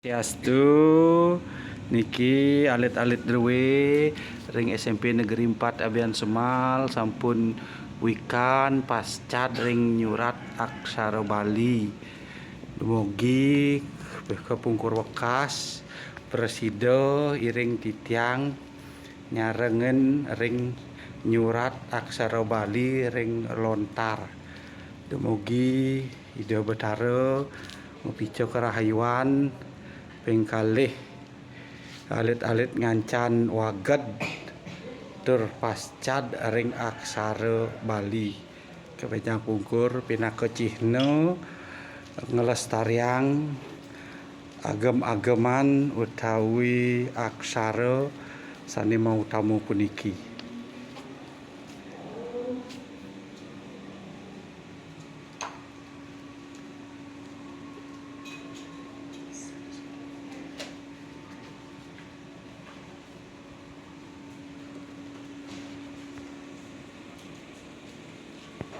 Swastiastu, niki alit-alit dewe ring SMP Negeri 4 Abian Semal sampun wikan pascad ring nyurat aksara Bali. Dumugi kepungkur wekas presida iring titiang nyarengen ring nyurat aksara Bali ring lontar. Dumugi ida betara mepico kerahayuan pengkalih alit-alit ngancan waged tur pascad ring aksara Bali kepejang pungkur pinaka cihna ngelestariang agem-ageman utawi aksara sani mau tamu puniki.